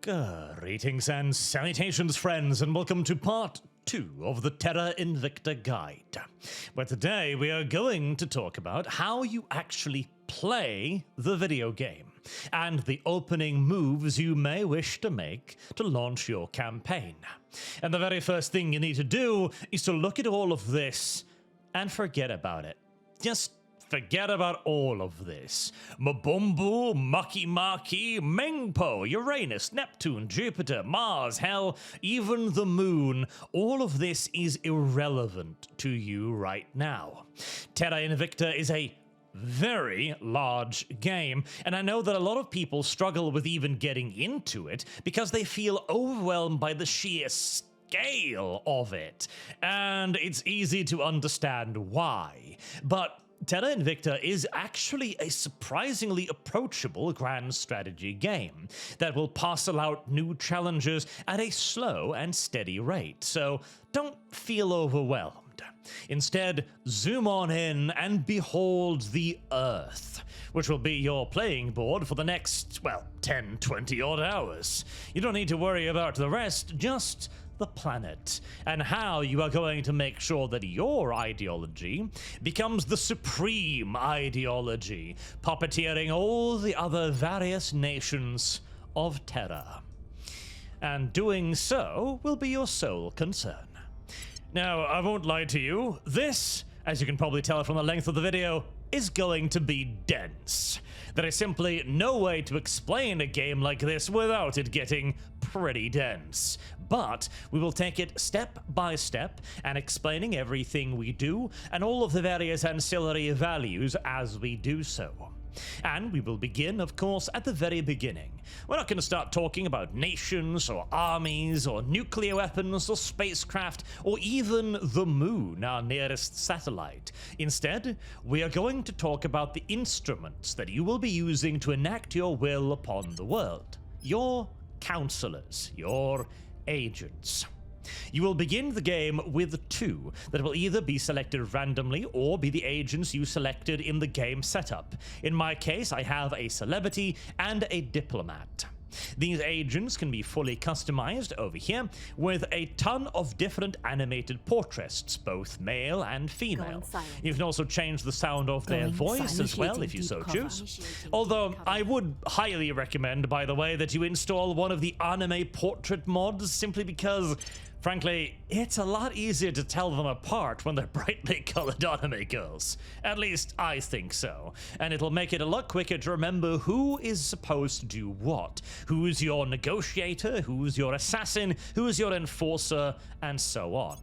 Greetings and salutations, friends, and welcome to part 2 of the Terra Invicta Guide, where today we are going to talk about how you actually play the video game, and the opening moves you may wish to make to launch your campaign. And the very first thing you need to do is to look at all of this and forget about it. Just forget about all of this. Mabumbu, Maki, Mengpo, Uranus, Neptune, Jupiter, Mars, hell, even the moon. All of this is irrelevant to you right now. Terra Invicta is a very large game, and I know that a lot of people struggle with even getting into it because they feel overwhelmed by the sheer scale of it. And it's easy to understand why. But Terra Invicta is actually a surprisingly approachable grand strategy game that will parcel out new challenges at a slow and steady rate, so don't feel overwhelmed. Instead, zoom on in and behold the Earth, which will be your playing board for the next, 10, 20 odd hours. You don't need to worry about the rest, just the planet, and how you are going to make sure that your ideology becomes the supreme ideology, puppeteering all the other various nations of Terra. And doing so will be your sole concern. Now, I won't lie to you, this, as you can probably tell from the length of the video, is going to be dense. There is simply no way to explain a game like this without it getting pretty dense. But we will take it step by step and explaining everything we do and all of the various ancillary values as we do so. And we will begin, of course, at the very beginning. We're not going to start talking about nations or armies or nuclear weapons or spacecraft or even the moon, our nearest satellite. Instead, we are going to talk about the instruments that you will be using to enact your will upon the world. Your councilors, your agents. You will begin the game with 2 that will either be selected randomly or be the agents you selected in the game setup. In my case, I have a celebrity and a diplomat. These agents can be fully customized over here with a ton of different animated portraits, both male and female. You can also change the sound of their voice as well if you so choose. Although I would highly recommend, by the way, that you install one of the anime portrait mods simply because, frankly, it's a lot easier to tell them apart when they're brightly colored anime girls. At least I think so. And it'll make it a lot quicker to remember who is supposed to do what. Who's your negotiator, who's your assassin, who's your enforcer, and so on.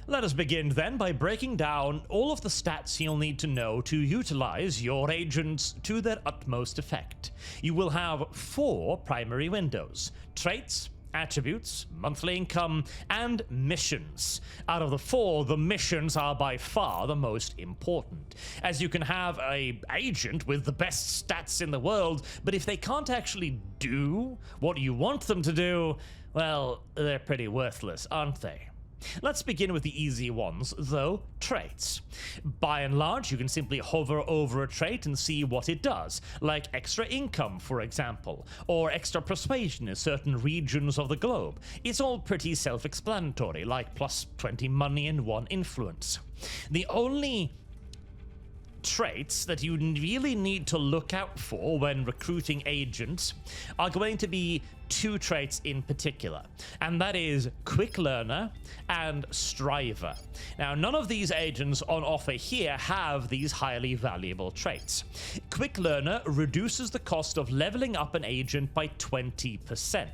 Let us begin then by breaking down all of the stats you'll need to know to utilize your agents to their utmost effect. You will have 4 primary windows: traits, attributes, monthly income, and missions. Out of the 4, the missions are by far the most important, as you can have an agent with the best stats in the world, but if they can't actually do what you want them to do, well, they're pretty worthless, aren't they? Let's begin with the easy ones, though: traits. By and large, you can simply hover over a trait and see what it does, like extra income, for example, or extra persuasion in certain regions of the globe. It's all pretty self-explanatory, like plus 20 money and 1 influence. The only traits that you really need to look out for when recruiting agents are going to be 2 traits in particular, and that is Quick Learner and Striver. Now, none of these agents on offer here have these highly valuable traits. Quick Learner reduces the cost of leveling up an agent by 20%.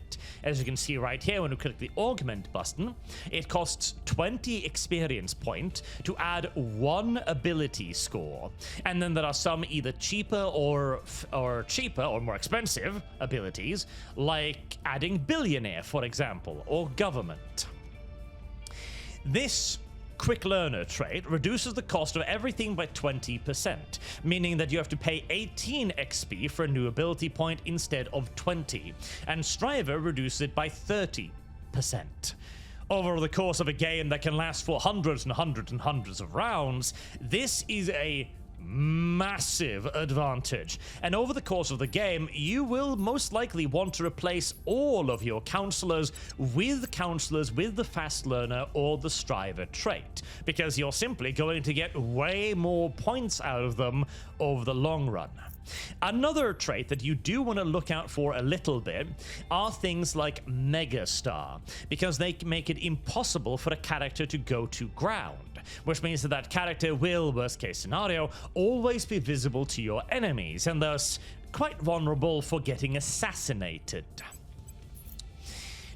As you can see right here, when we click the Augment button, it costs 20 experience points to add 1 ability score. And then there are some either cheaper or more expensive abilities, like adding Billionaire, for example, or Government. This Quick Learner trait reduces the cost of everything by 20%, meaning that you have to pay 18 XP for a new ability point instead of 20, and Striver reduces it by 30%. Over the course of a game that can last for hundreds and hundreds and hundreds of rounds, this is a massive advantage. And over the course of the game, you will most likely want to replace all of your councilors with the fast learner or the striver trait, because you're simply going to get way more points out of them over the long run. Another trait that you do want to look out for a little bit are things like Megastar, because they make it impossible for a character to go to ground, which means that that character will, worst case scenario, always be visible to your enemies, and thus quite vulnerable for getting assassinated.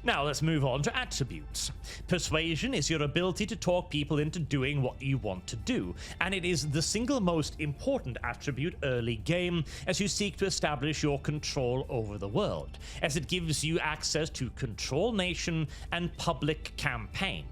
Now let's move on to attributes. Persuasion is your ability to talk people into doing what you want to do, and it is the single most important attribute early game as you seek to establish your control over the world, as it gives you access to control nation and public campaign,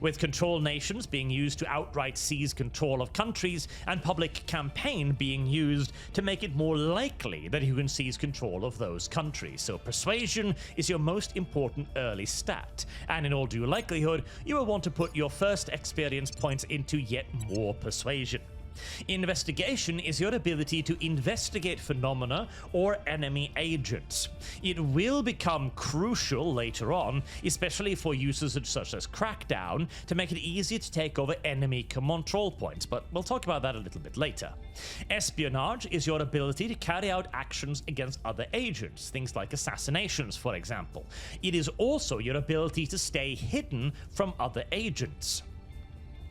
with control nations being used to outright seize control of countries and public campaign being used to make it more likely that you can seize control of those countries. So persuasion is your most important early stat, and in all due likelihood you will want to put your first experience points into yet more persuasion. Investigation is your ability to investigate phenomena or enemy agents. It will become crucial later on, especially for uses such as Crackdown, to make it easier to take over enemy control points, but we'll talk about that a little bit later. Espionage is your ability to carry out actions against other agents, things like assassinations, for example. It is also your ability to stay hidden from other agents.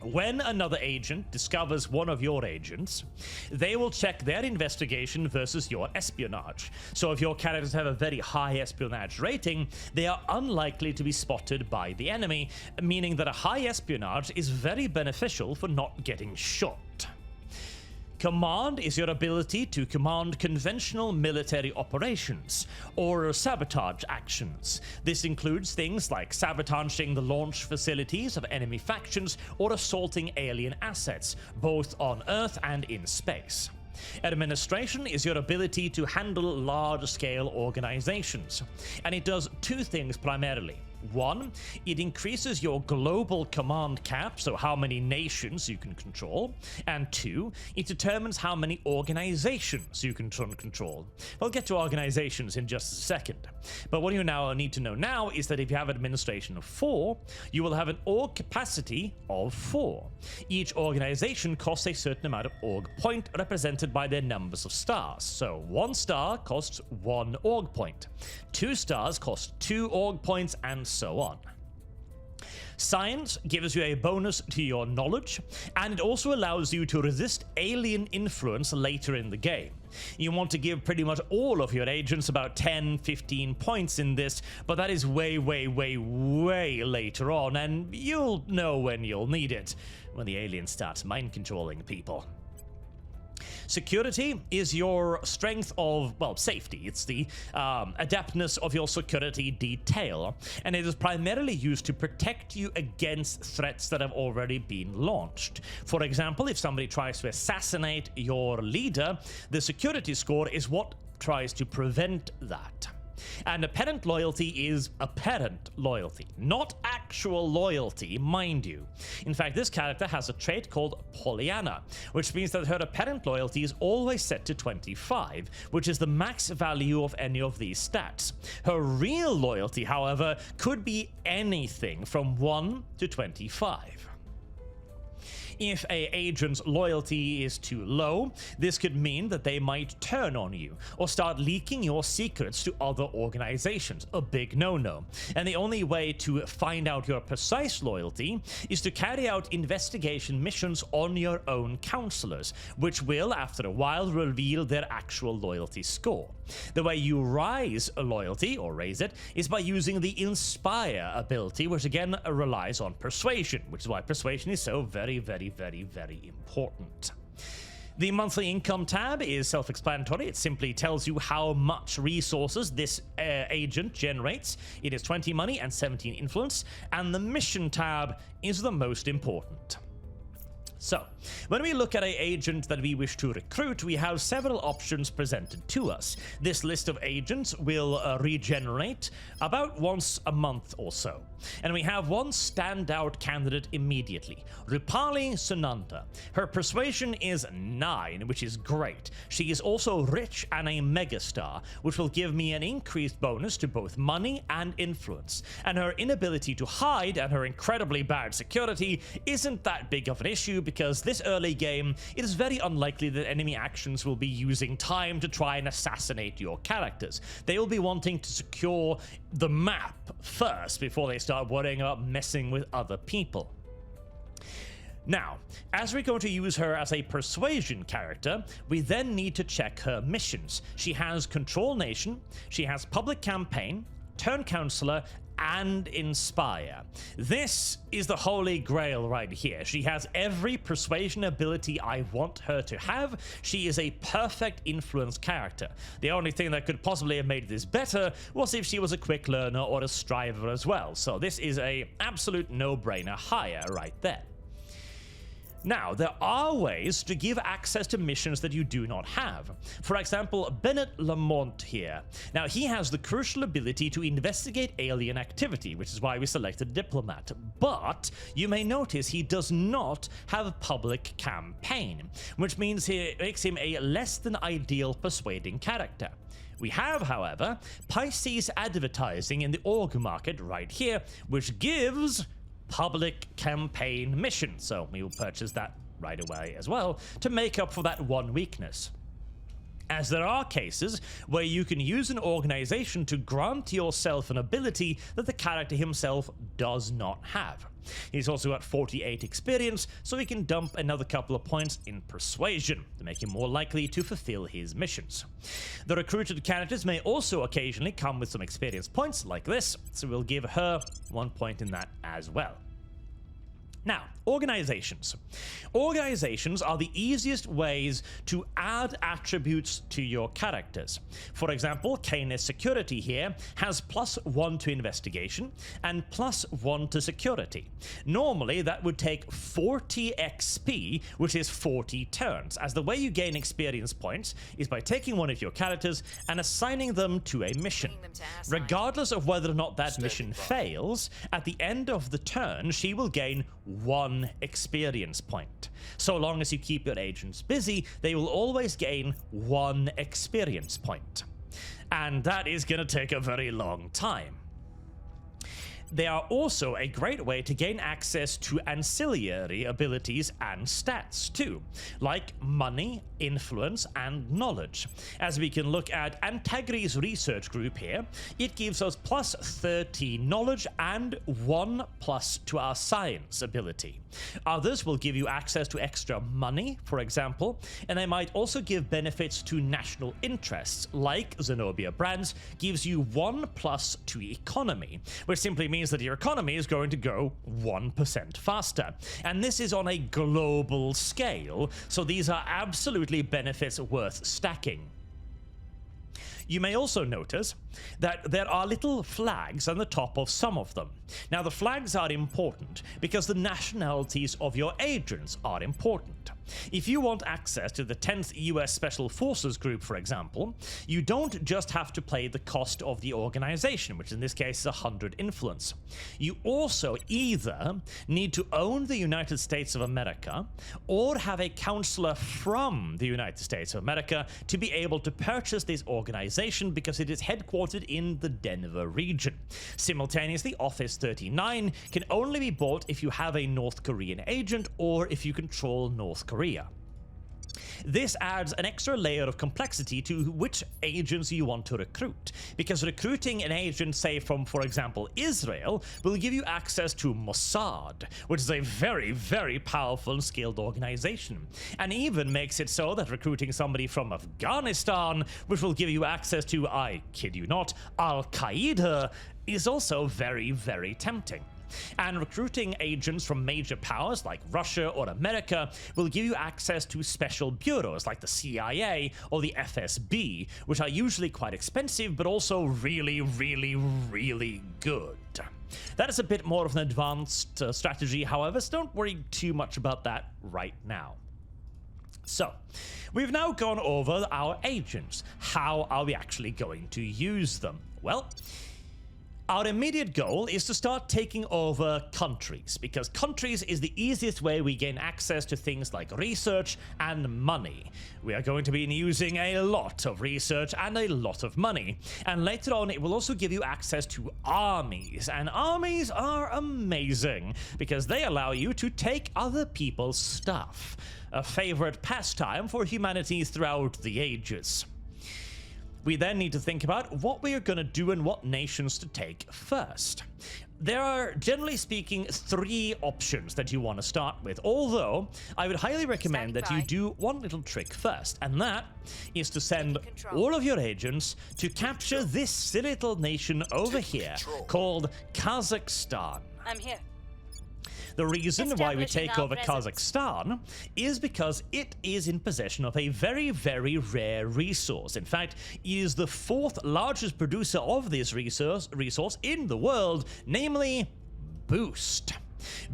When another agent discovers one of your agents, they will check their investigation versus your espionage. So if your characters have a very high espionage rating, they are unlikely to be spotted by the enemy, meaning that a high espionage is very beneficial for not getting shot. Command is your ability to command conventional military operations or sabotage actions. This includes things like sabotaging the launch facilities of enemy factions or assaulting alien assets, both on Earth and in space. Administration is your ability to handle large-scale organizations, and it does two things primarily. One, it increases your global command cap, so how many nations you can control, and two, it determines how many organizations you can control. We'll get to organizations in just a second, but what you now need to know now is that if you have administration of 4, you will have an org capacity of 4. Each organization costs a certain amount of org point represented by their numbers of stars, so 1 star costs 1 org point, 2 stars cost 2 org points, and so on. Science gives you a bonus to your knowledge, and it also allows you to resist alien influence later in the game. You want to give pretty much all of your agents about 10-15 points in this, but that is way later on, and you'll know when you'll need it, when the alien starts mind controlling people. Security is your strength of, well, safety. It's the adeptness of your security detail, and it is primarily used to protect you against threats that have already been launched. For example, if somebody tries to assassinate your leader, the security score is what tries to prevent that. And apparent loyalty is apparent loyalty, not actual loyalty, mind you. In fact, this character has a trait called Pollyanna, which means that her apparent loyalty is always set to 25, which is the max value of any of these stats. Her real loyalty, however, could be anything from 1 to 25. If an agent's loyalty is too low, this could mean that they might turn on you or start leaking your secrets to other organizations, a big no-no. And the only way to find out your precise loyalty is to carry out investigation missions on your own councilors, which will, after a while, reveal their actual loyalty score. The way you rise a loyalty, or raise it, is by using the Inspire ability, which again relies on persuasion, which is why persuasion is so very important. The monthly income tab is self-explanatory. It simply tells you how much resources this agent generates. It is 20 money and 17 influence, and the mission tab is the most important. So, when we look at an agent that we wish to recruit, we have several options presented to us. This list of agents will regenerate about once a month or so. And we have one standout candidate immediately, Rupali Sunanda. Her persuasion is 9, which is great. She is also rich and a megastar, which will give me an increased bonus to both money and influence. And her inability to hide and her incredibly bad security isn't that big of an issue, because this early game, it is very unlikely that enemy actions will be using time to try and assassinate your characters. They will be wanting to secure the map first before they start worrying about messing with other people. Now, as we're going to use her as a persuasion character, we then need to check her missions. She has Control Nation, she has Public Campaign, Turn Counselor, and Inspire. This is the holy grail right here. She has every persuasion ability I want her to have. She is a perfect influence character. The only thing that could possibly have made this better was if she was a quick learner or a striver as well. So this is a absolute no-brainer hire right there. Now, there are ways to give access to missions that you do not have. For example, Bennett Lamont here. Now, he has the crucial ability to investigate alien activity, which is why we selected Diplomat. But you may notice he does not have a public campaign, which means it makes him a less than ideal persuading character. We have, however, Pisces advertising in the org market right here, which gives public campaign mission, so we will purchase that right away as well to make up for that one weakness. As there are cases where you can use an organization to grant yourself an ability that the character himself does not have. He's also got 48 experience, so he can dump another couple of points in persuasion to make him more likely to fulfill his missions. The recruited characters may also occasionally come with some experience points like this, so we'll give her 1 point in that as well. Now, organizations. Organizations are the easiest ways to add attributes to your characters. For example, Kane's security here has +1 to investigation and +1 to security. Normally, that would take 40 XP, which is 40 turns, as the way you gain experience points is by taking one of your characters and assigning them to a mission. Regardless of whether or not that mission fails, at the end of the turn, she will gain 1 experience point. So long as you keep your agents busy, they will always gain 1 experience point. And that is going to take a very long time. They are also a great way to gain access to ancillary abilities and stats too, like money, influence, and knowledge. As we can look at Antagri's research group here, it gives us +30 knowledge and 1+ to our science ability. Others will give you access to extra money, for example, and they might also give benefits to national interests, like Zenobia Brands gives you 1+ to economy, which simply means that your economy is going to go 1% faster. And this is on a global scale, so these are absolutely benefits worth stacking. You may also notice that there are little flags on the top of some of them. Now, the flags are important because the nationalities of your agents are important. If you want access to the 10th US Special Forces Group, for example, you don't just have to pay the cost of the organization, which in this case is 100 influence. You also either need to own the United States of America or have a counselor from the United States of America to be able to purchase this organization, because it is headquartered in the Denver region. Simultaneously, Office 39 can only be bought if you have a North Korean agent or if you control North Korea. This adds an extra layer of complexity to which agents you want to recruit, because recruiting an agent, say from, for example, Israel, will give you access to Mossad, which is a very, very powerful and skilled organization, and even makes it so that recruiting somebody from Afghanistan, which will give you access to, I kid you not, Al-Qaeda, is also very, very tempting. And recruiting agents from major powers like Russia or America will give you access to special bureaus like the CIA or the FSB, which are usually quite expensive but also really, really, really good. That is a bit more of an advanced strategy, however, so don't worry too much about that right now. So, we've now gone over our agents. How are we actually going to use them? Well, Our immediate goal is to start taking over countries, because countries is the easiest way we gain access to things like research and money. We are going to be using a lot of research and a lot of money, and later on it will also give you access to armies, and armies are amazing because they allow you to take other people's stuff, a favorite pastime for humanity throughout the ages. We then need to think about what we are going to do and what nations to take first. There are, generally speaking, 3 options that you want to start with, although I would highly recommend that you do one little trick first, and that is to send all of your agents to capture this silly little nation over here called Kazakhstan. I'm here. The reason why we take over Kazakhstan is because it is in possession of a very, very rare resource. In fact, it is the 4th largest producer of this resource in the world, namely Boost.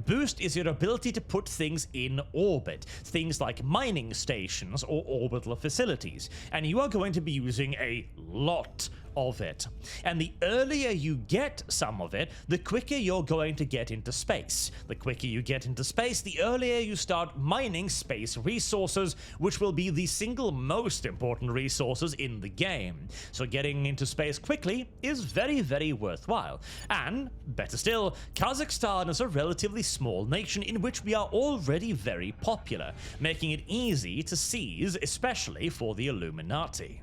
Boost is your ability to put things in orbit, things like mining stations or orbital facilities, and you are going to be using a lot of it. And the earlier you get some of it, the quicker you're going to get into space. The quicker you get into space, the earlier you start mining space resources, which will be the single most important resources in the game. So getting into space quickly is very, very worthwhile. And, better still, Kazakhstan is a relatively small nation in which we are already very popular, making it easy to seize, especially for the Illuminati.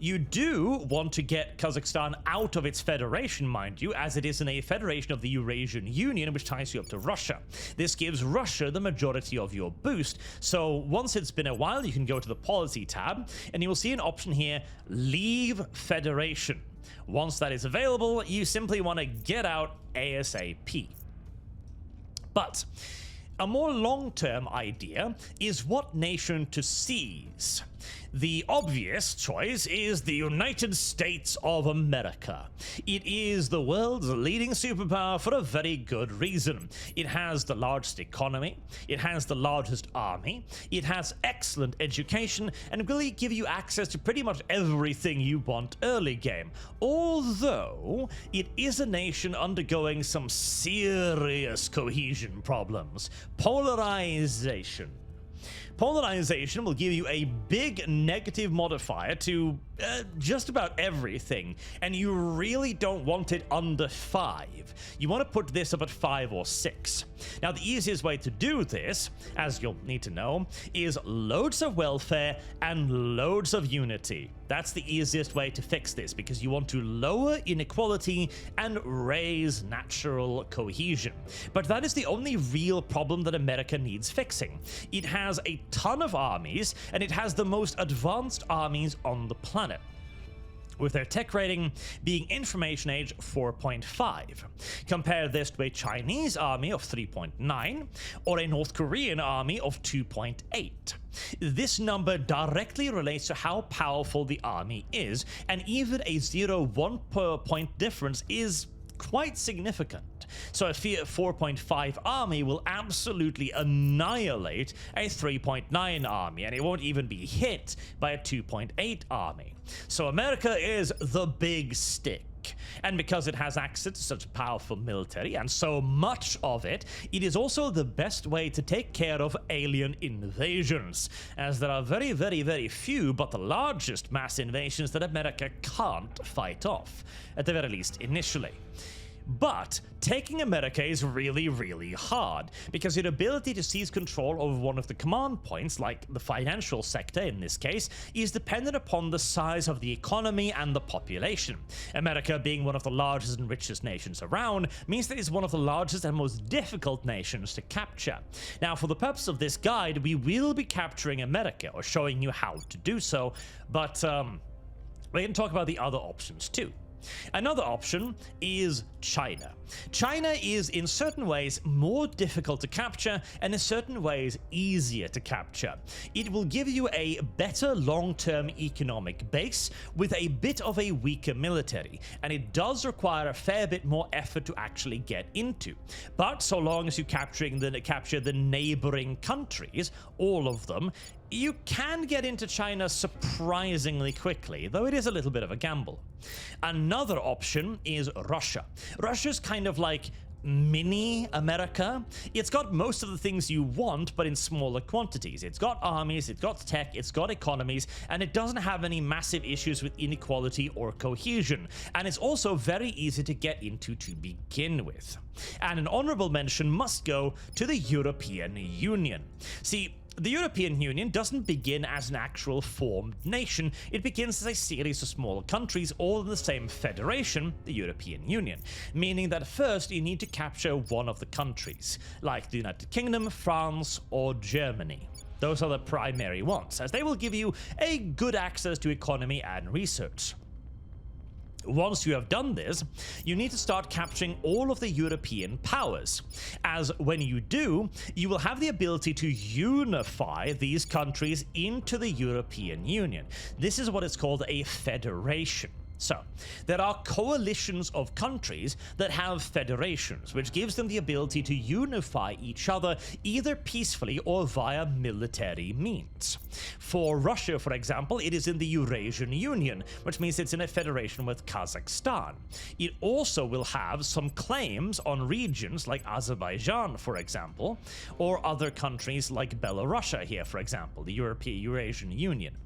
You do want to get Kazakhstan out of its federation, mind you, as it is in a federation of the Eurasian Union, which ties you up to Russia. This gives Russia the majority of your boost, so once it's been a while, you can go to the Policy tab, and you will see an option here, Leave Federation. Once that is available, you simply want to get out ASAP. But a more long-term idea is what nation to seize. The obvious choice is the United States of America. It is the world's leading superpower for a very good reason. It has the largest economy, it has the largest army, it has excellent education, and will give you access to pretty much everything you want early game. Although, it is a nation undergoing some serious cohesion problems. Polarization. Polarization will give you a big negative modifier to just about everything, and you really don't want it under 5. You want to put this up at 5 or 6. Now, the easiest way to do this, as you'll need to know, is loads of welfare and loads of unity. That's the easiest way to fix this, because you want to lower inequality and raise natural cohesion. But that is the only real problem that America needs fixing. It has a ton of armies, and it has the most advanced armies on the planet, with their tech rating being Information Age 4.5. Compare this to a Chinese army of 3.9 or a North Korean army of 2.8. This number directly relates to how powerful the army is, and even a 0.1 point difference is quite significant. So a 4.5 army will absolutely annihilate a 3.9 army, and it won't even be hit by a 2.8 army. So America is the big stick. And because it has access to such powerful military and so much of it, it is also the best way to take care of alien invasions, as there are very, very, very few but the largest mass invasions that America can't fight off, at the very least initially. But taking America is really, really hard, because your ability to seize control over one of the command points, like the financial sector in this case, is dependent upon the size of the economy and the population. America, being one of the largest and richest nations around, means that it's one of the largest and most difficult nations to capture. Now, for the purpose of this guide, we will be capturing America, or showing you how to do so, but we can talk about the other options too. Another option is China. China is in certain ways more difficult to capture and in certain ways easier to capture. It will give you a better long-term economic base with a bit of a weaker military, and it does require a fair bit more effort to actually get into. But so long as you capture the neighboring countries, all of them, you can get into China surprisingly quickly, though it is a little bit of a gamble. Another option is Russia. Russia's kind of like mini America. It's got most of the things you want, but in smaller quantities. It's got armies, it's got tech, it's got economies, and it doesn't have any massive issues with inequality or cohesion. And it's also very easy to get into to begin with. And an honorable mention must go to the European Union. See, the European Union doesn't begin as an actual formed nation. It begins as a series of smaller countries all in the same federation, the European Union, meaning that first you need to capture one of the countries, like the United Kingdom, France, or Germany. Those are the primary ones, as they will give you a good access to economy and research. Once you have done this, you need to start capturing all of the European powers, as when you do, you will have the ability to unify these countries into the European Union. This is what is called a federation. So, there are coalitions of countries that have federations, which gives them the ability to unify each other either peacefully or via military means. For Russia, for example, it is in the Eurasian Union, which means it's in a federation with Kazakhstan. It also will have some claims on regions like Azerbaijan, for example, or other countries like Belarus here, for example, the Eurasian Union.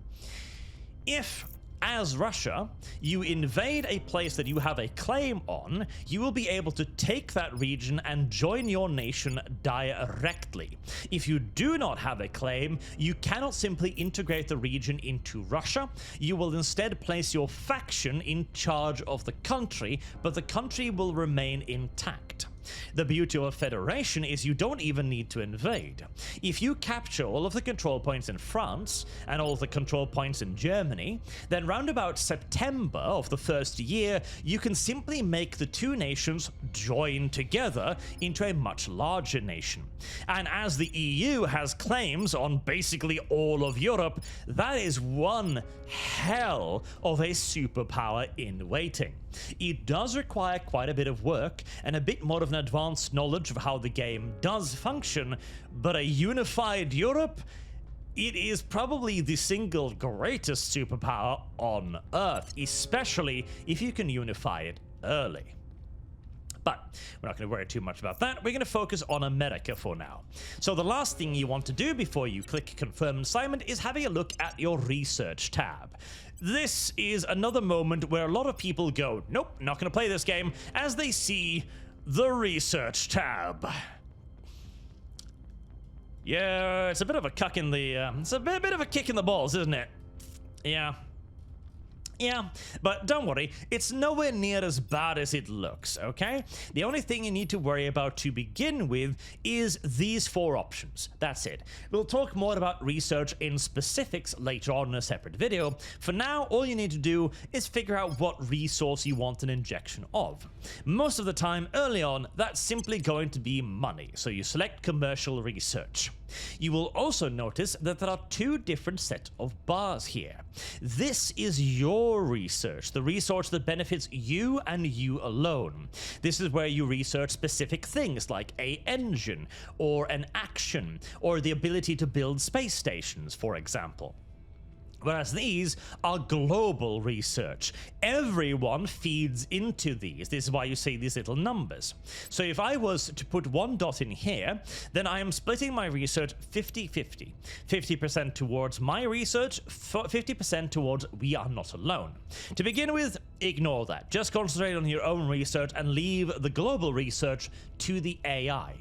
If as Russia, you invade a place that you have a claim on, you will be able to take that region and join your nation directly. If you do not have a claim, you cannot simply integrate the region into Russia. You will instead place your faction in charge of the country, but the country will remain intact. The beauty of a federation is you don't even need to invade. If you capture all of the control points in France and all of the control points in Germany, then round about September of the first year, you can simply make the two nations join together into a much larger nation. And as the EU has claims on basically all of Europe, that is one hell of a superpower in waiting. It does require quite a bit of work and a bit more of an advanced knowledge of how the game does function, but a unified Europe, it is probably the single greatest superpower on Earth, especially if you can unify it early. But we're not going to worry too much about that. We're going to focus on America for now. So the last thing you want to do before you click confirm assignment is having a look at your research tab. This is another moment where a lot of people go, nope, not going to play this game, as they see the research tab. Yeah, it's a bit of a kick in the balls, isn't it? Yeah, but don't worry, it's nowhere near as bad as it looks, okay? The only thing you need to worry about to begin with is these four options. That's it. We'll talk more about research in specifics later on in a separate video. For now, all you need to do is figure out what resource you want an injection of. Most of the time, early on, that's simply going to be money, so you select commercial research. You will also notice that there are two different sets of bars here. This is your research, the research that benefits you and you alone. This is where you research specific things like an engine, or an action, or the ability to build space stations, for example. Whereas these are global research. Everyone feeds into these. This is why you see these little numbers. So if I was to put one dot in here, then I am splitting my research 50-50. 50% towards my research, 50% towards we are not alone. To begin with, ignore that. Just concentrate on your own research and leave the global research to the AI.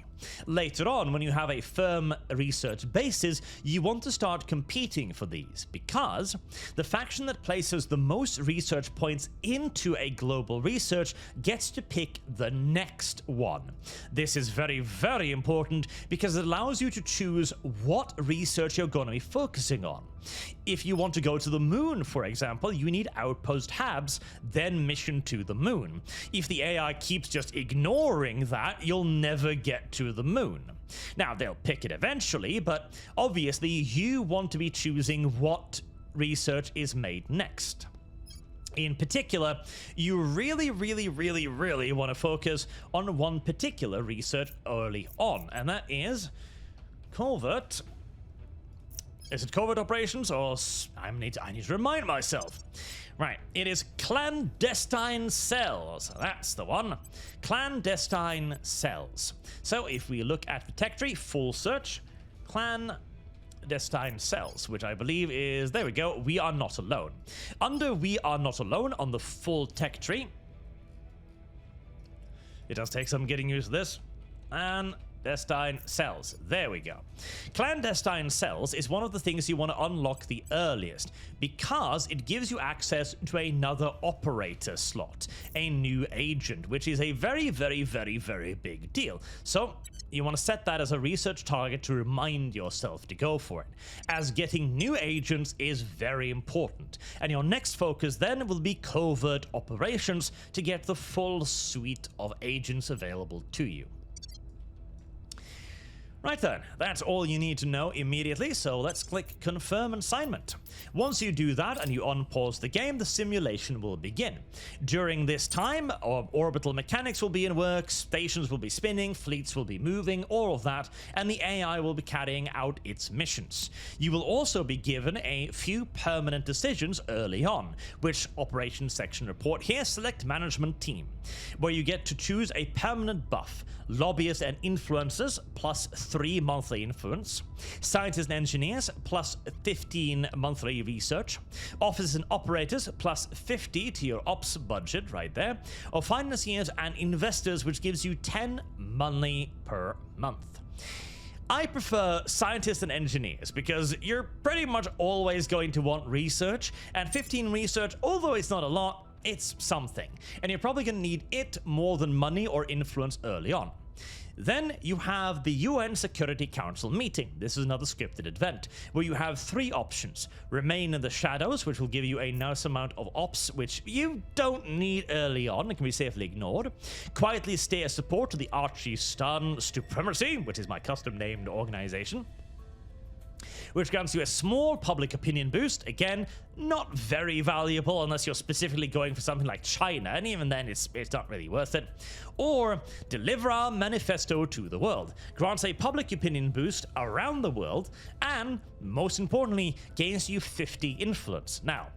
Later on, when you have a firm research basis, you want to start competing for these, because the faction that places the most research points into a global research gets to pick the next one. This is very, very important because it allows you to choose what research you're going to be focusing on. If you want to go to the moon, for example, you need outpost Habs, then mission to the moon. If the AI keeps just ignoring that, you'll never get to the moon. Now, they'll pick it eventually, but obviously you want to be choosing what research is made next. In particular, you really want to focus on one particular research early on, and that is covert Is it covert operations or I need to remind myself. Right, it is clandestine cells. That's the one. Clandestine cells. So if we look at the tech tree, full search, clandestine cells, which I believe is, there we go, we are not alone. Under we are not alone on the full tech tree, it does take some getting used to this, and clandestine cells. There we go. Clandestine cells is one of the things you want to unlock the earliest because it gives you access to another operator slot, a new agent, which is a very, very, very, very big deal. So you want to set that as a research target to remind yourself to go for it, as getting new agents is very important. And your next focus then will be covert operations to get the full suite of agents available to you. Right then, that's all you need to know immediately, so let's click Confirm Assignment. Once you do that and you unpause the game, the simulation will begin. During this time, orbital mechanics will be in work, stations will be spinning, fleets will be moving, all of that, and the AI will be carrying out its missions. You will also be given a few permanent decisions early on, which Operations Section report here, select Management Team, where you get to choose a permanent buff, lobbyists and influencers plus 3 monthly influence, scientists and engineers plus 15 monthly research, officers and operators plus 50 to your ops budget right there, or financiers and investors, which gives you 10 money per month. I prefer scientists and engineers because you're pretty much always going to want research, and 15 research, although it's not a lot, it's something, and you're probably going to need it more than money or influence early on. Then you have the UN Security Council meeting. This is another scripted event where you have 3 options. Remain in the shadows, which will give you a nice amount of ops, which you don't need early on. It can be safely ignored. Quietly stay as support to the Archistan Supremacy, which is my custom named organization, which grants you a small public opinion boost. Again, not very valuable unless you're specifically going for something like China, and even then it's not really worth it. Or deliver our manifesto to the world, grants a public opinion boost around the world, and most importantly, gains you 50 influence. Now,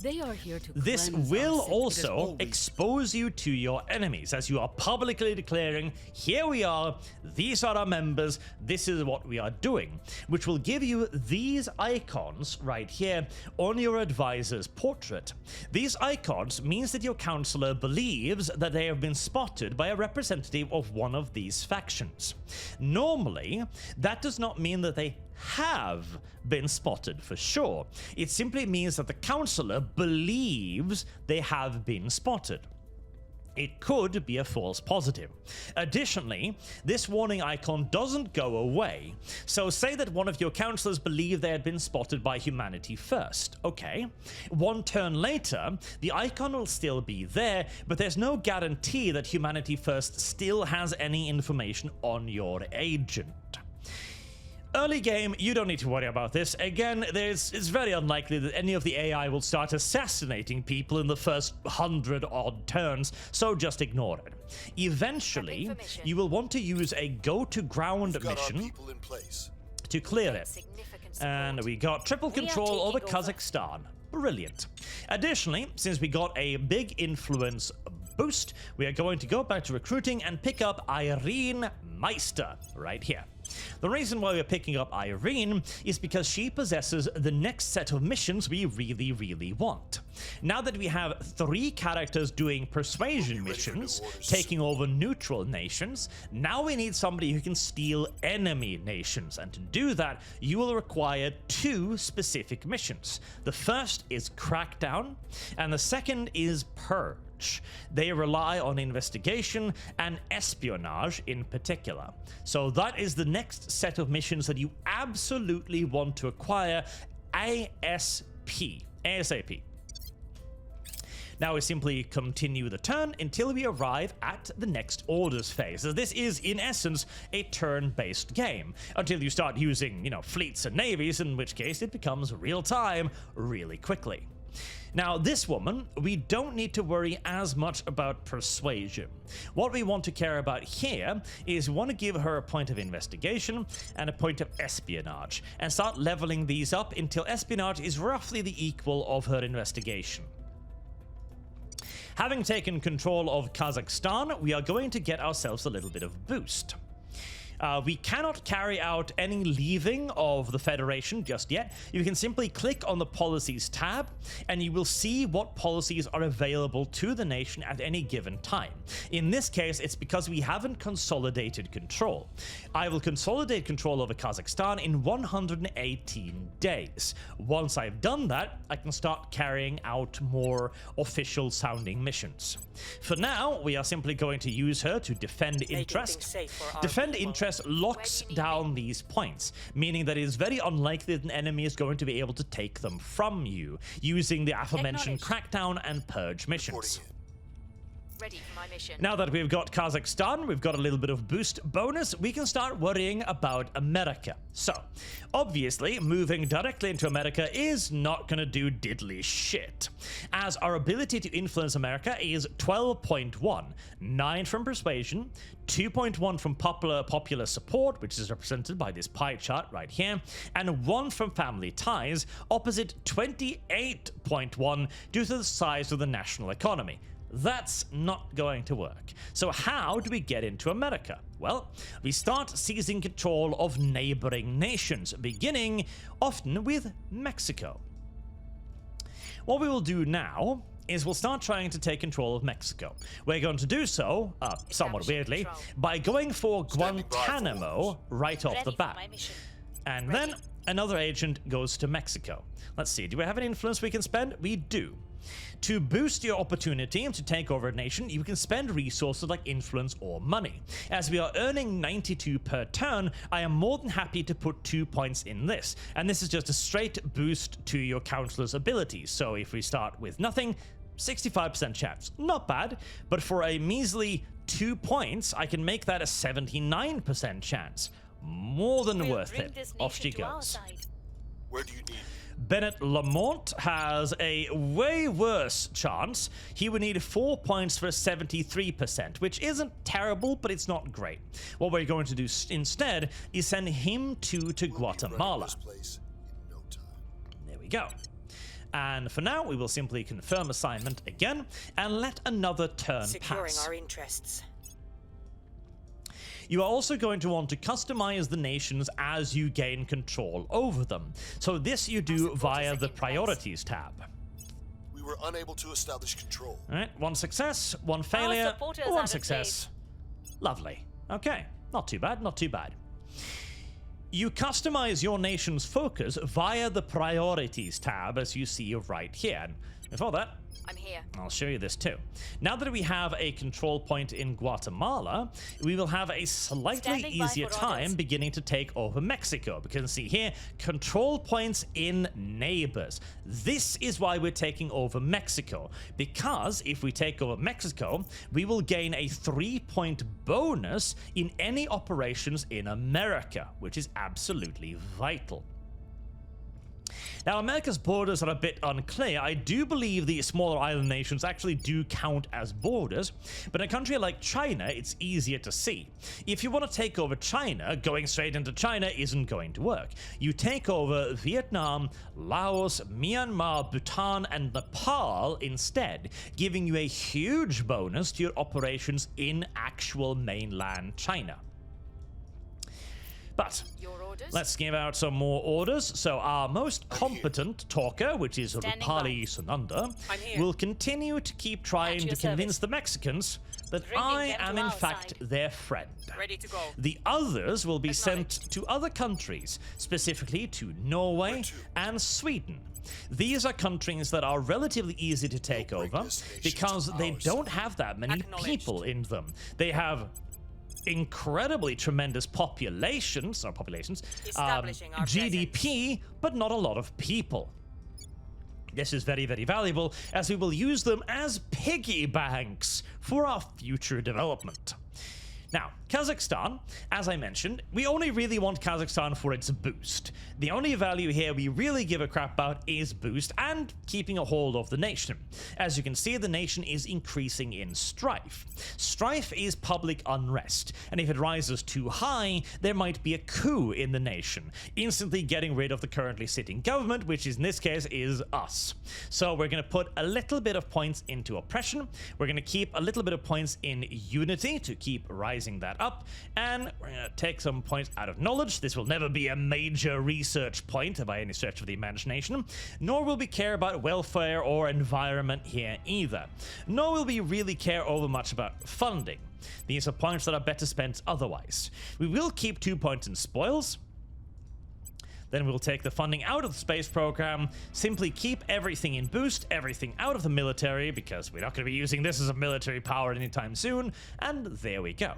they are here to this will also expose you to your enemies, as you are publicly declaring, here we are, these are our members, this is what we are doing, which will give you these icons right here on your advisor's portrait. These icons means that your counselor believes that they have been spotted by a representative of one of these factions. Normally, that does not mean that they have been spotted for sure. It simply means that the counselor believes they have been spotted. It could be a false positive. Additionally, this warning icon doesn't go away. So say that one of your counselors believed they had been spotted by Humanity First. Okay. 1 turn later, the icon will still be there, but there's no guarantee that Humanity First still has any information on your agent. Early game, you don't need to worry about this. Again, it's very unlikely that any of the AI will start assassinating people in the first 100-odd turns, so just ignore it. Eventually, you will want to use a go-to-ground mission to clear it. And we got triple control over Kazakhstan. Brilliant. Additionally, since we got a big influence boost, we are going to go back to recruiting and pick up Irene Meister right here. The reason why we're picking up Irene is because she possesses the next set of missions we really, really want. Now that we have 3 characters doing persuasion missions, taking over neutral nations, now we need somebody who can steal enemy nations, and to do that, you will require 2 specific missions. The first is Crackdown, and the second is Purge. They rely on investigation and espionage in particular. So that is the next set of missions that you absolutely want to acquire ASAP. Now we simply continue the turn until we arrive at the next orders phase. So this is, in essence, a turn-based game, until you start using, fleets and navies, in which case it becomes real time really quickly. Now, this woman, we don't need to worry as much about persuasion. What we want to care about here is we want to give her a point of investigation and a point of espionage, and start leveling these up until espionage is roughly the equal of her investigation. Having taken control of Kazakhstan, we are going to get ourselves a little bit of boost. We cannot carry out any leaving of the Federation just yet. You can simply click on the Policies tab, and you will see what policies are available to the nation at any given time. In this case, it's because we haven't consolidated control. I will consolidate control over Kazakhstan in 118 days. Once I've done that, I can start carrying out more official-sounding missions. For now, we are simply going to use her to defend interest. Defend interest locks down these points, meaning that it is very unlikely that an enemy is going to be able to take them from you using the aforementioned crackdown and purge missions. Ready for my mission. Now that we've got Kazakhstan, we've got a little bit of boost bonus, we can start worrying about America. So, obviously, moving directly into America is not going to do diddly shit, as our ability to influence America is 12.1, 9 from persuasion, 2.1 from popular support, which is represented by this pie chart right here, and 1 from family ties, opposite 28.1 due to the size of the national economy. That's not going to work. So how do we get into America? Well, we start seizing control of neighboring nations, beginning often with Mexico. What we will do now is we'll start trying to take control of Mexico. We're going to do so, somewhat weirdly, by going for Guantanamo right off the bat. And then another agent goes to Mexico. Let's see, do we have any influence we can spend? We do. To boost your opportunity to take over a nation, you can spend resources like influence or money. As we are earning 92 per turn, I am more than happy to put 2 points in this. And this is just a straight boost to your counselor's abilities. So if we start with nothing, 65% chance. Not bad, but for a measly 2 points, I can make that a 79% chance. More than worth it. Off she goes. Where do you need? Bennett Lamont has a way worse chance. He would need 4 points for a 73%, which isn't terrible, but it's not great. What we're going to do instead is send him to Guatemala. There we go. And for now, we will simply confirm assignment again and let another turn Securing pass. our interests. You are also going to want to customize the nations as you gain control over them. So this you do via the priorities tab. We were unable to establish control. All right, 1 success, 1 failure, 1 success. Lovely. Okay, not too bad, not too bad. You customize your nation's focus via the priorities tab, as you see right here. And before that, I'm here. I'll show you this too. Now that we have a control point in Guatemala, we will have a slightly easier time beginning to take over Mexico. Because see here, control points in neighbors. This is why we're taking over Mexico. Because if we take over Mexico, we will gain a 3-point bonus in any operations in America, which is absolutely vital. Now, America's borders are a bit unclear. I do believe the smaller island nations actually do count as borders, but in a country like China, it's easier to see. If you want to take over China, going straight into China isn't going to work. You take over Vietnam, Laos, Myanmar, Bhutan, and Nepal instead, giving you a huge bonus to your operations in actual mainland China. But let's give out some more orders. So our most competent talker, which is Rupali Sunanda, will continue to keep trying to convince the Mexicans that I am in fact their friend. Ready to go. The others will be sent to other countries, specifically to Norway and Sweden. These are countries that are relatively easy to take over because they don't have that many people in them. They have incredibly tremendous populations, GDP, but not a lot of people. This is very, very valuable, as we will use them as piggy banks for our future development. Now, Kazakhstan, as I mentioned, we only really want Kazakhstan for its boost. The only value here we really give a crap about is boost and keeping a hold of the nation. As you can see, the nation is increasing in strife. Strife is public unrest, and if it rises too high, there might be a coup in the nation, instantly getting rid of the currently sitting government, which in this case is us. So we're going to put a little bit of points into oppression, we're going to keep a little bit of points in unity to keep rising that up, and we're going to take some points out of knowledge. This will never be a major research point by any stretch of the imagination, nor will we care about welfare or environment here either, nor will we really care over much about funding. These are points that are better spent otherwise. We will keep 2 points in spoils. Then we'll take the funding out of the space program, simply keep everything in boost, everything out of the military, because we're not going to be using this as a military power anytime soon, and there we go.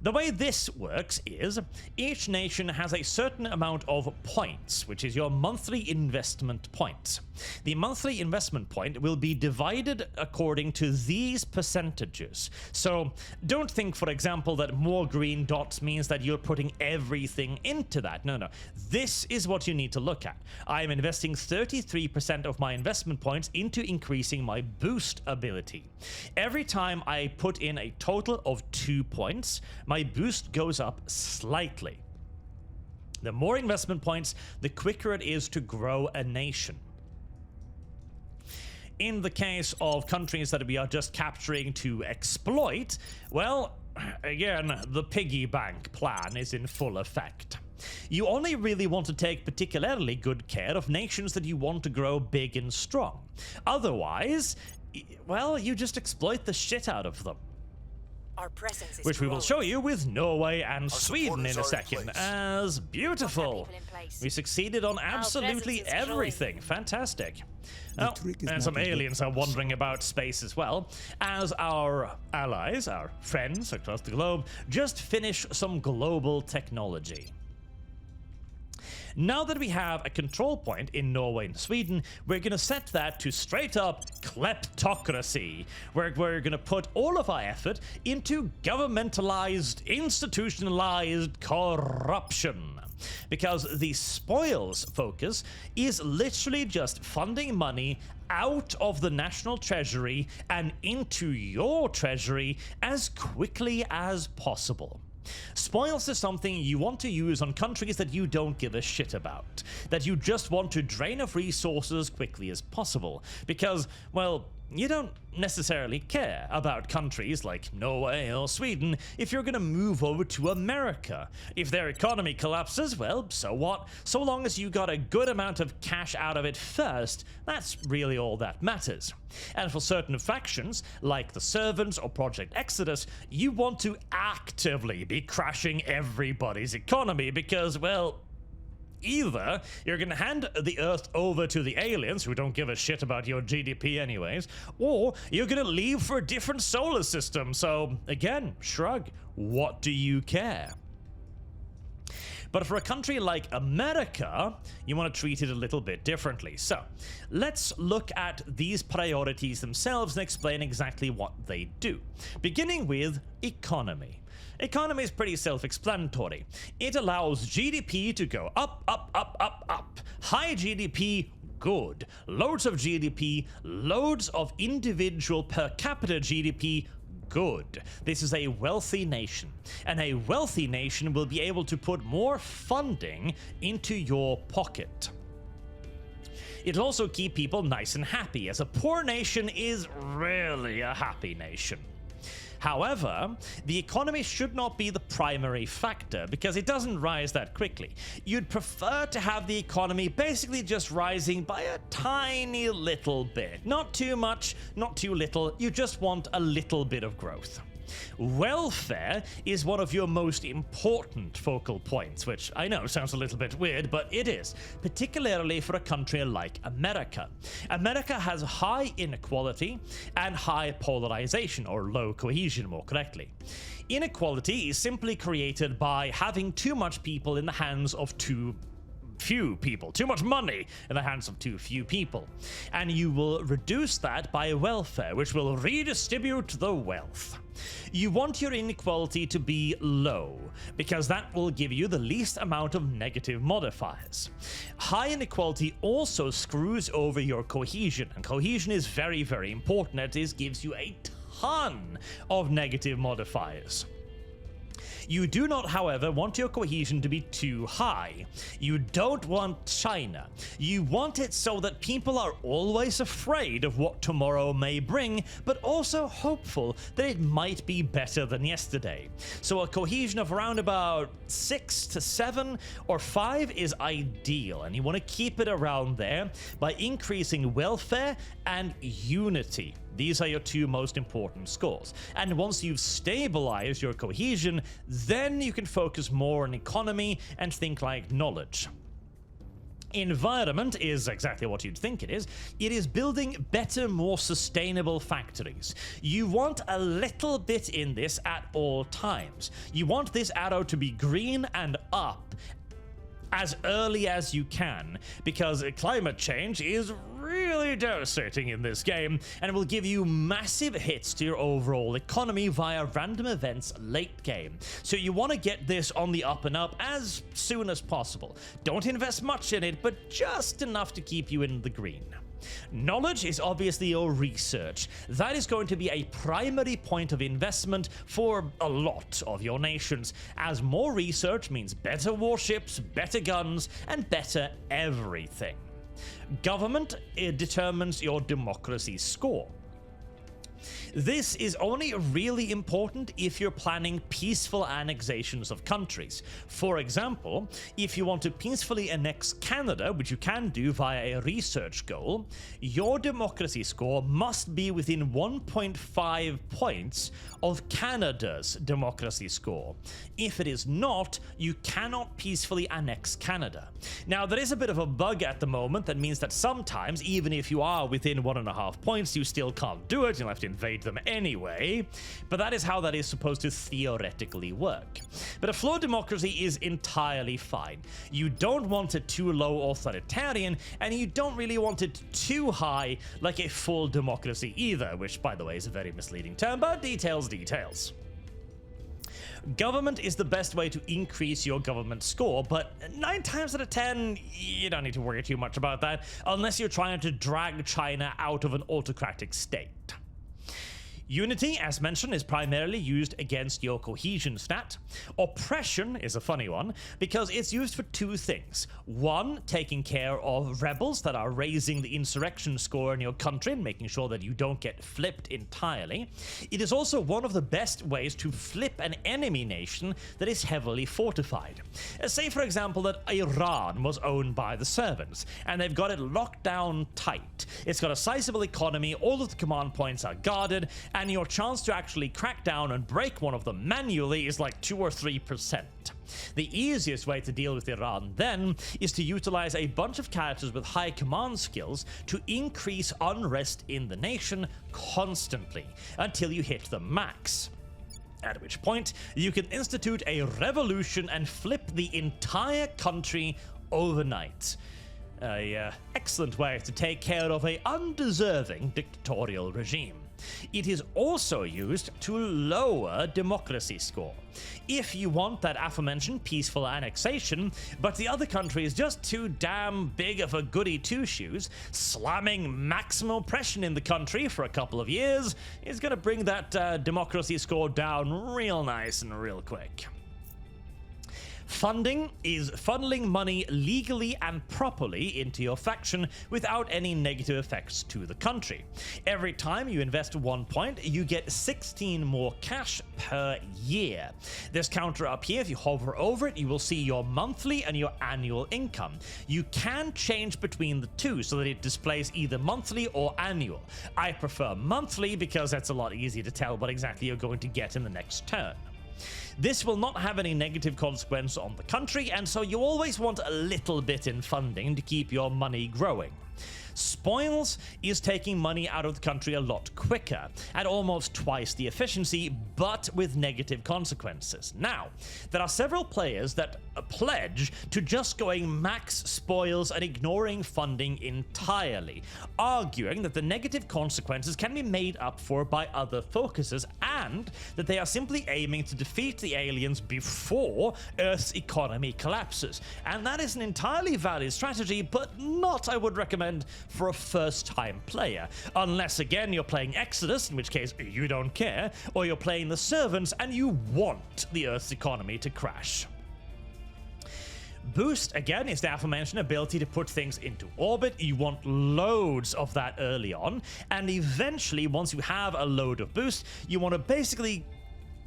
The way this works is each nation has a certain amount of points, which is your monthly investment points. The monthly investment point will be divided according to these percentages. So don't think, for example, that more green dots means that you're putting everything into that. No. This is what you need to look at. I am investing 33% of my investment points into increasing my boost ability. Every time I put in a total of 2 points, my boost goes up slightly. The more investment points, the quicker it is to grow a nation. In the case of countries that we are just capturing to exploit, well, again, the piggy bank plan is in full effect. You only really want to take particularly good care of nations that you want to grow big and strong. Otherwise, well, you just exploit the shit out of them. Our presence is Which we will growing. show you with Norway and Our Sweden in supporters a are in second. place. As beautiful. People in place. We succeeded on absolutely presence is growing. everything. Fantastic. Oh, trick is and not some to get aliens are wandering about space as well, as our allies, our friends across the globe, just finish some global technology. Now that we have a control point in Norway and Sweden, we're going to set that to straight up kleptocracy, where we're going to put all of our effort into governmentalized, institutionalized corruption. Because the spoils focus is literally just funding money out of the national treasury and into your treasury as quickly as possible. Spoils is something you want to use on countries that you don't give a shit about, that you just want to drain of resources quickly as possible, because, well, you don't necessarily care about countries like Norway or Sweden if you're going to move over to America. If their economy collapses, well, so what? So long as you got a good amount of cash out of it first, that's really all that matters. And for certain factions, like the Servants or Project Exodus, you want to actively be crashing everybody's economy because, well, either you're going to hand the Earth over to the aliens who don't give a shit about your GDP anyways, or you're going to leave for a different solar system. So again, shrug. What do you care? But for a country like America, you want to treat it a little bit differently. So let's look at these priorities themselves and explain exactly what they do. Beginning with economy. Economy is pretty self-explanatory. It allows GDP to go up, up, up, up, up. High GDP, good. Loads of GDP, loads of individual per capita GDP, good. This is a wealthy nation, and a wealthy nation will be able to put more funding into your pocket. It'll also keep people nice and happy, as a poor nation is rarely a happy nation. However, the economy should not be the primary factor because it doesn't rise that quickly. You'd prefer to have the economy basically just rising by a tiny little bit. Not too much, not too little, you just want a little bit of growth. Welfare is one of your most important focal points, which I know sounds a little bit weird, but it is, particularly for a country like America. America has high inequality and high polarization, or low cohesion more correctly. Inequality is simply created by having too much people in the hands of too few people, too much money in the hands of too few people. And you will reduce that by welfare, which will redistribute the wealth. You want your inequality to be low, because that will give you the least amount of negative modifiers. High inequality also screws over your cohesion, and cohesion is very, very important. It gives you a ton of negative modifiers. You do not, however, want your cohesion to be too high. You don't want China. You want it so that people are always afraid of what tomorrow may bring, but also hopeful that it might be better than yesterday. So a cohesion of around about 6 to 7 or 5 is ideal, and you want to keep it around there by increasing welfare and unity. These are your two most important scores. And once you've stabilized your cohesion, then you can focus more on economy and think like knowledge. Environment is exactly what you'd think it is. It is building better, more sustainable factories. You want a little bit in this at all times. You want this arrow to be green and up as early as you can, because climate change is really devastating in this game, and it will give you massive hits to your overall economy via random events late game. So you want to get this on the up and up as soon as possible. Don't invest much in it, but just enough to keep you in the green. Knowledge is obviously your research. That is going to be a primary point of investment for a lot of your nations, as more research means better warships, better guns, and better everything. Government determines your democracy score. This is only really important if you're planning peaceful annexations of countries. For example, if you want to peacefully annex Canada, which you can do via a research goal, your democracy score must be within 1.5 points of Canada's democracy score. If it is not, you cannot peacefully annex Canada. Now, there is a bit of a bug at the moment that means that sometimes, even if you are within 1.5 points, you still can't do it. You'll have to invade them anyway, but that is how that is supposed to theoretically work. But a flawed democracy is entirely fine. You don't want it too low authoritarian, and you don't really want it too high like a full democracy either, which, by the way, is a very misleading term, but details. Government is the best way to increase your government score, but 9 times out of 10, you don't need to worry too much about that, unless you're trying to drag China out of an autocratic state. Unity, as mentioned, is primarily used against your cohesion stat. Oppression is a funny one, because it's used for 2 things. 1, taking care of rebels that are raising the insurrection score in your country and making sure that you don't get flipped entirely. It is also one of the best ways to flip an enemy nation that is heavily fortified. Say, for example, that Iran was owned by the servants, and they've got it locked down tight. It's got a sizable economy, all of the command points are guarded, and your chance to actually crack down and break one of them manually is like 2 or 3%. The easiest way to deal with Iran then is to utilize a bunch of characters with high command skills to increase unrest in the nation constantly until you hit the max. At which point, you can institute a revolution and flip the entire country overnight. Excellent way to take care of an undeserving dictatorial regime. It is also used to lower democracy score. If you want that aforementioned peaceful annexation, but the other country is just too damn big of a goody two-shoes, slamming maximum oppression in the country for a couple of years is going to bring that democracy score down real nice and real quick. Funding is funneling money legally and properly into your faction without any negative effects to the country. Every time you invest 1 point, you get 16 more cash per year. This counter up here, if you hover over it, you will see your monthly and your annual income. You can change between the two so that it displays either monthly or annual. I prefer monthly because that's a lot easier to tell what exactly you're going to get in the next turn. This will not have any negative consequence on the country, and so you always want a little bit in funding to keep your money growing. Spoils is taking money out of the country a lot quicker, at almost twice the efficiency, but with negative consequences. Now, there are several players that pledge to just going max spoils and ignoring funding entirely, arguing that the negative consequences can be made up for by other focuses, and that they are simply aiming to defeat the aliens before Earth's economy collapses. And that is an entirely valid strategy, but not, I would recommend, for a first-time player. Unless, again, you're playing Exodus, in which case you don't care, or you're playing the Servants and you want the Earth's economy to crash. Boost, again, is the aforementioned ability to put things into orbit. You want loads of that early on, and eventually, once you have a load of boost, you want to basically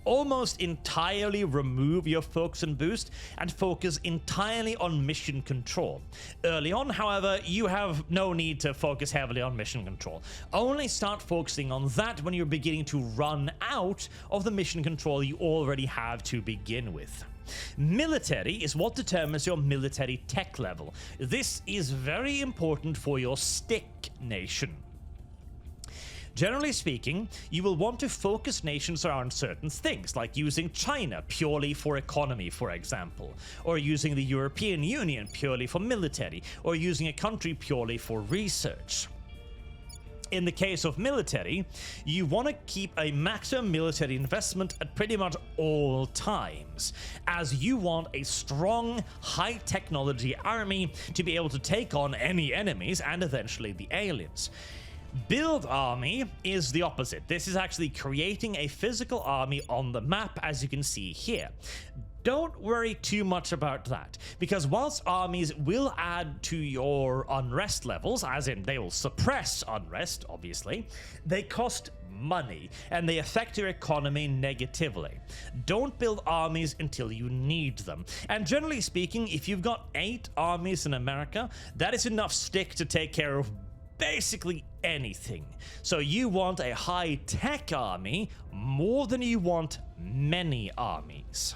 almost entirely remove your focus and boost and focus entirely on mission control. Early on, however, you have no need to focus heavily on mission control. Only start focusing on that when you're beginning to run out of the mission control you already have to begin with. Military is what determines your military tech level. This is very important for your stick nation. Generally speaking, you will want to focus nations around certain things, like using China purely for economy, for example, or using the European Union purely for military, or using a country purely for research. In the case of military, you want to keep a maximum military investment at pretty much all times, as you want a strong, high-technology army to be able to take on any enemies and eventually the aliens. Build army is the opposite. This is actually creating a physical army on the map, as you can see here. Don't worry too much about that, because whilst armies will add to your unrest levels, as in they will suppress unrest, obviously, they cost money and they affect your economy negatively. Don't build armies until you need them. And generally speaking, if you've got 8 armies in America, that is enough stick to take care of basically anything. So you want a high-tech army more than you want many armies.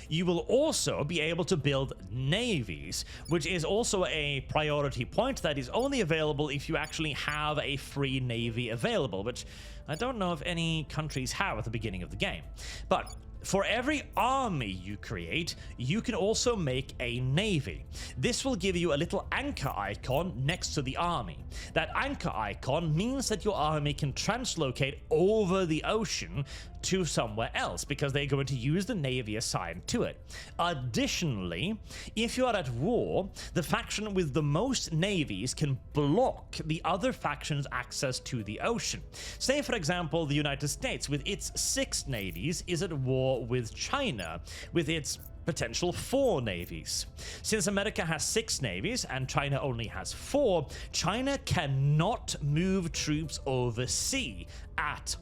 You will also be able to build navies, which is also a priority point that is only available if you actually have a free navy available, which I don't know if any countries have at the beginning of the game. But for every army you create, you can also make a navy. This will give you a little anchor icon next to the army. That anchor icon means that your army can translocate over the ocean to somewhere else, because they're going to use the navy assigned to it. Additionally, if you are at war, the faction with the most navies can block the other faction's access to the ocean. Say, for example, the United States with its 6 navies is at war with China with its potential 4 navies. Since America has 6 navies and China only has 4, China cannot move troops overseas at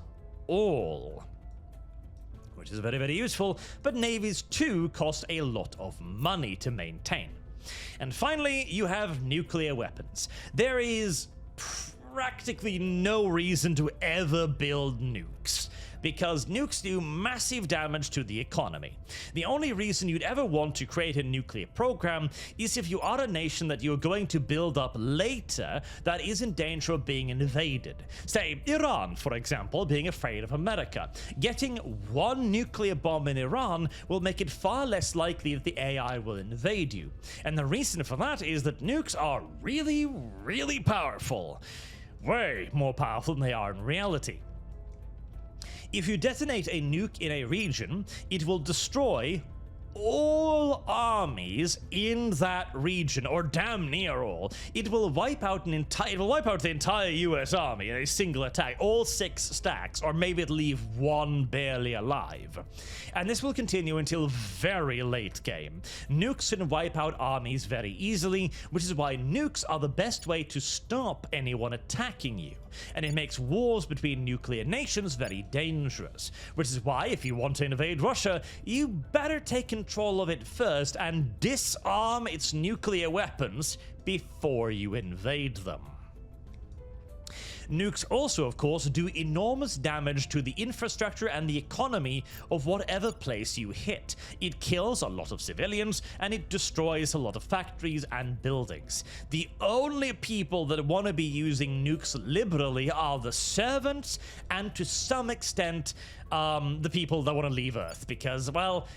all, which is very, very useful, but navies too cost a lot of money to maintain. And finally, you have nuclear weapons. There is practically no reason to ever build nukes, because nukes do massive damage to the economy. The only reason you'd ever want to create a nuclear program is if you are a nation that you're going to build up later that is in danger of being invaded. Say, Iran, for example, being afraid of America. Getting one nuclear bomb in Iran will make it far less likely that the AI will invade you. And the reason for that is that nukes are really, really powerful. Way more powerful than they are in reality. If you detonate a nuke in a region, it will destroy all armies in that region, or damn near all. It will wipe out the entire US army in a single attack, all 6 stacks, or maybe it'll leave 1 barely alive. And this will continue until very late game. Nukes can wipe out armies very easily, which is why nukes are the best way to stop anyone attacking you. And it makes wars between nuclear nations very dangerous, which is why if you want to invade Russia, you better take control of it first and disarm its nuclear weapons before you invade them. Nukes also, of course, do enormous damage to the infrastructure and the economy of whatever place you hit. It kills a lot of civilians, and it destroys a lot of factories and buildings. The only people that want to be using nukes liberally are the servants, and to some extent, the people that want to leave Earth, because, well,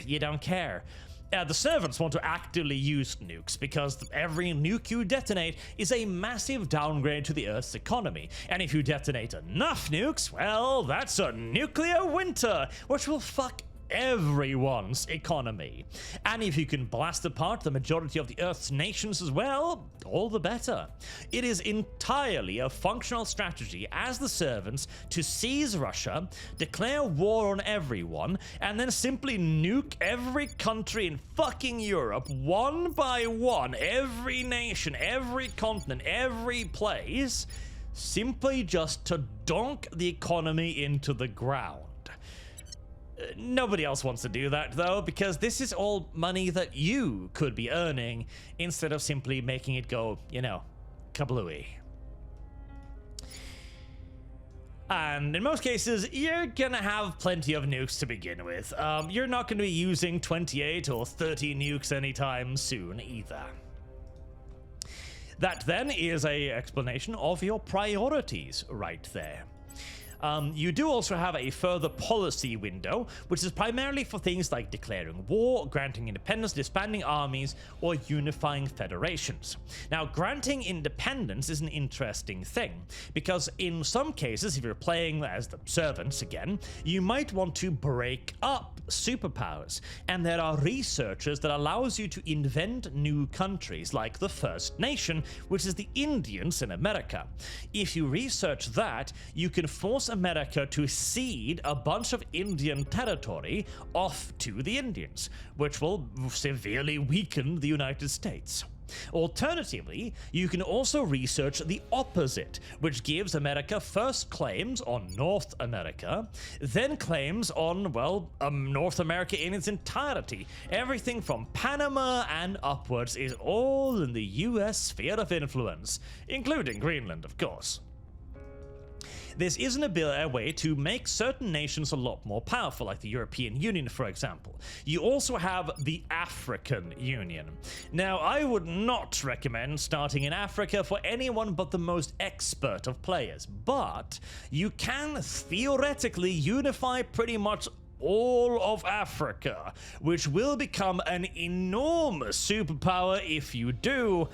you don't care. The servants want to actively use nukes because every nuke you detonate is a massive downgrade to the Earth's economy. And if you detonate enough nukes, well, that's a nuclear winter, which will fuck everyone's economy. And if you can blast apart the majority of the Earth's nations as well, all the better. It is entirely a functional strategy as the servants to seize Russia, declare war on everyone, and then simply nuke every country in fucking Europe one by one, every nation, every continent, every place, simply just to donk the economy into the ground. Nobody else wants to do that, though, because this is all money that you could be earning instead of simply making it go, you know, kablooey. And in most cases, you're gonna have plenty of nukes to begin with. You're not gonna be using 28 or 30 nukes anytime soon, either. That, then, is an explanation of your priorities right there. You do also have a further policy window, which is primarily for things like declaring war, granting independence, disbanding armies, or unifying federations. Now, granting independence is an interesting thing, because in some cases, if you're playing as the servants again, you might want to break up superpowers, and there are researchers that allows you to invent new countries, like the First Nation, which is the Indians in America. If you research that, you can force America to cede a bunch of Indian territory off to the Indians, which will severely weaken the United States. Alternatively, you can also research the opposite, which gives America first claims on North America, then claims on, well, North America in its entirety. Everything from Panama and upwards is all in the US sphere of influence, including Greenland, of course. This isn't a way to make certain nations a lot more powerful, like the European Union, for example. You also have the African Union. Now, I would not recommend starting in Africa for anyone but the most expert of players, but you can theoretically unify pretty much all of Africa, which will become an enormous superpower if you do.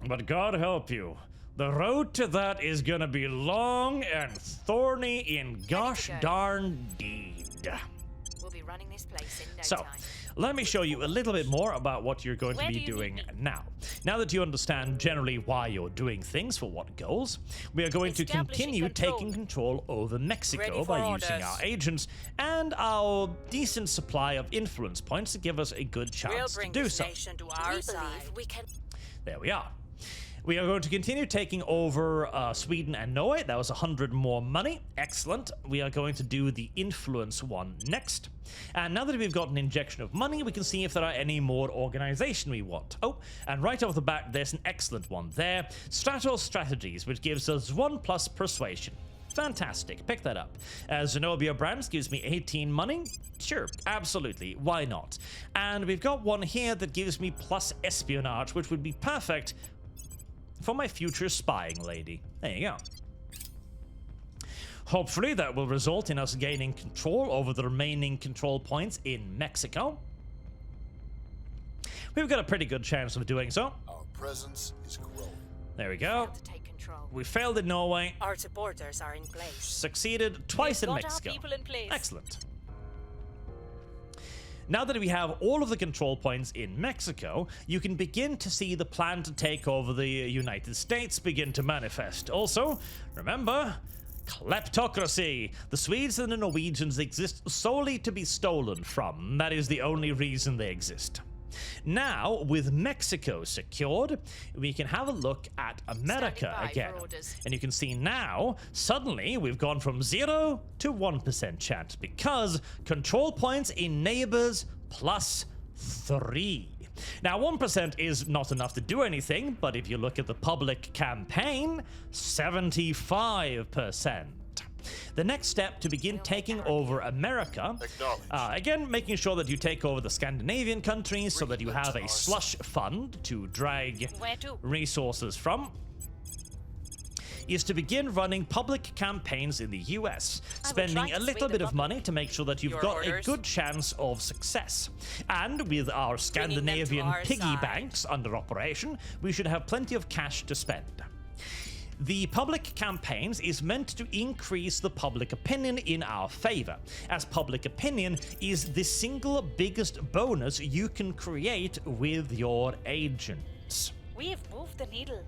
But God help you. The road to that is gonna be long and thorny in gosh darn deed. We'll be running this place in no So, time. let me show you a little bit more about what you're going to be doing now. Now that you understand generally why you're doing things, for what goals, we are going to continue taking control over Mexico by using our agents and our decent supply of influence points to give us a good chance to do so. To our side. We can. There we are. We are going to continue taking over Sweden and Norway. That was 100 more money. Excellent. We are going to do the influence one next. And now that we've got an injection of money, we can see if there are any more organization we want. Oh, and right off the bat, there's an excellent one there. Stratos Strategies, which gives us 1+ persuasion. Fantastic. Pick that up. Zenobia Brands gives me 18 money. Sure, absolutely. Why not? And we've got one here that gives me plus espionage, which would be perfect for my future spying lady. There you go. Hopefully that will result in us gaining control over the remaining control points in Mexico. We've got a pretty good chance of doing so. Our presence is growing. There we go. To take control. We failed in Norway. Our supporters are in place. Succeeded twice in We've got Mexico. our people in place. Excellent. Now that we have all of the control points in Mexico, you can begin to see the plan to take over the United States begin to manifest. Also, remember, kleptocracy. The Swedes and the Norwegians exist solely to be stolen from. That is the only reason they exist. Now, with Mexico secured, we can have a look at America again. And you can see now, suddenly, we've gone from 0 to 1% chance because control points in neighbors +3. Now, 1% is not enough to do anything, but if you look at the public campaign, 75%. The next step to begin taking over America, again, making sure that you take over the Scandinavian countries so that you have a slush fund to drag resources from, is to begin running public campaigns in the US, spending a little bit of money to make sure that you've got a good chance of success. And with our Scandinavian piggy banks under operation, we should have plenty of cash to spend. The public campaigns is meant to increase the public opinion in our favor, as public opinion is the single biggest bonus you can create with your agents. We've moved the needle.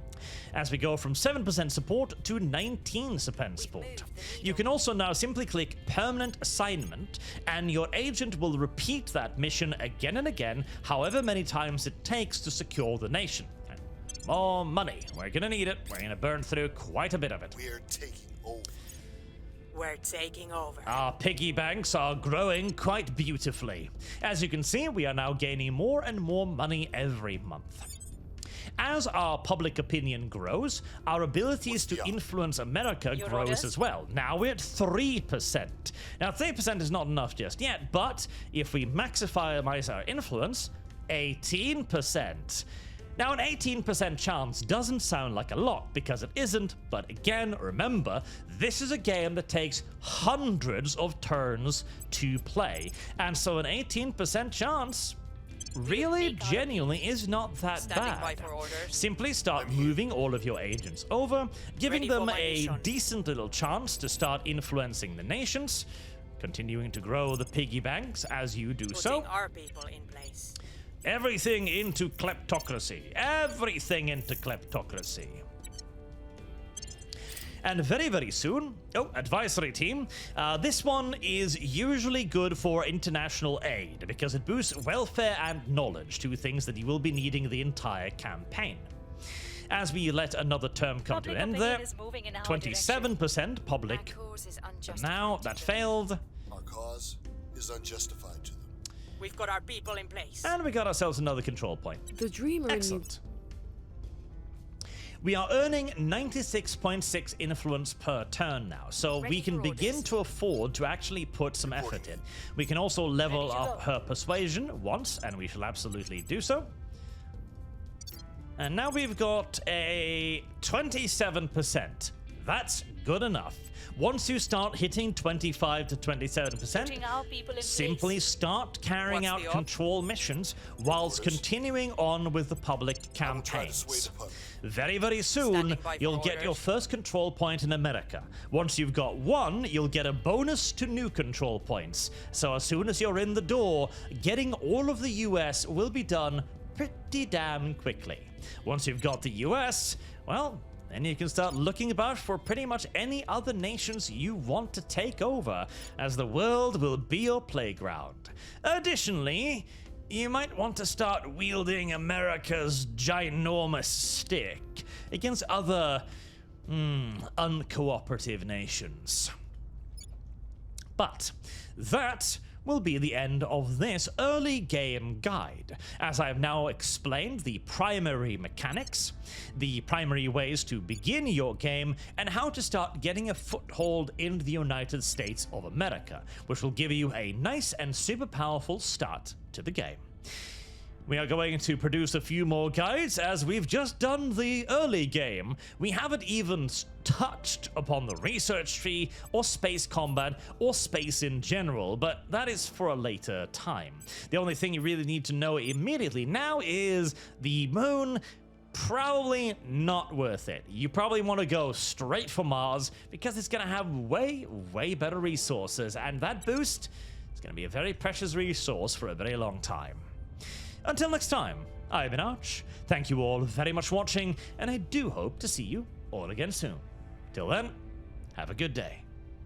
As we go from 7% support to 19% support. You can also now simply click permanent assignment, and your agent will repeat that mission again and again, however many times it takes to secure the nation. And more money. We're gonna need it. We're gonna burn through quite a bit of it. We're taking over. We're taking over. Our piggy banks are growing quite beautifully. As you can see, we are now gaining more and more money every month. As our public opinion grows, our abilities to influence America grows as well. Now we're at 3%. Now 3% is not enough just yet, but if we maximize our influence, 18%. Now an 18% chance doesn't sound like a lot because it isn't, but again, remember, this is a game that takes hundreds of turns to play, and so an 18% chance really genuinely is not that bad. Simply start moving all of your agents over, giving them a decent little chance to start influencing the nations, continuing to grow the piggy banks as you do so. Our people in place. Everything into kleptocracy. Everything into kleptocracy. And very, very soon, advisory team. This one is usually good for international aid because it boosts welfare and knowledge, two things that you will be needing the entire campaign. As we let another term come to an end there, 27% public. But now that failed. Our cause is unjustified to them. We've got our people in place. And we got ourselves another control point. The dreamer. Excellent. We are earning 96.6 influence per turn now, so we can begin to afford to actually put some effort in. We can also level up her persuasion once, and we shall absolutely do so. And now we've got a 27%. That's good enough. Once you start hitting 25 to 27%, simply start carrying out control missions whilst continuing on with the public campaigns. Very, very soon, you'll get your first control point in America. Once you've got one, you'll get a bonus to new control points. So as soon as you're in the door, getting all of the US will be done pretty damn quickly. Once you've got the US, well, then you can start looking about for pretty much any other nations you want to take over, as the world will be your playground. Additionally, you might want to start wielding America's ginormous stick against other uncooperative nations. But that will be the end of this early game guide, as I have now explained the primary mechanics, the primary ways to begin your game, and how to start getting a foothold in the United States of America, which will give you a nice and super powerful start to the game. We are going to produce a few more guides as we've just done the early game. We haven't even touched upon the research tree or space combat or space in general, but that is for a later time. The only thing you really need to know immediately now is the moon. Probably not worth it. You probably want to go straight for Mars because it's going to have way, way better resources, and that boost is going to be a very precious resource for a very long time. Until next time, I've been Arch. Thank you all very much for watching, and I do hope to see you all again soon. Till then, have a good day.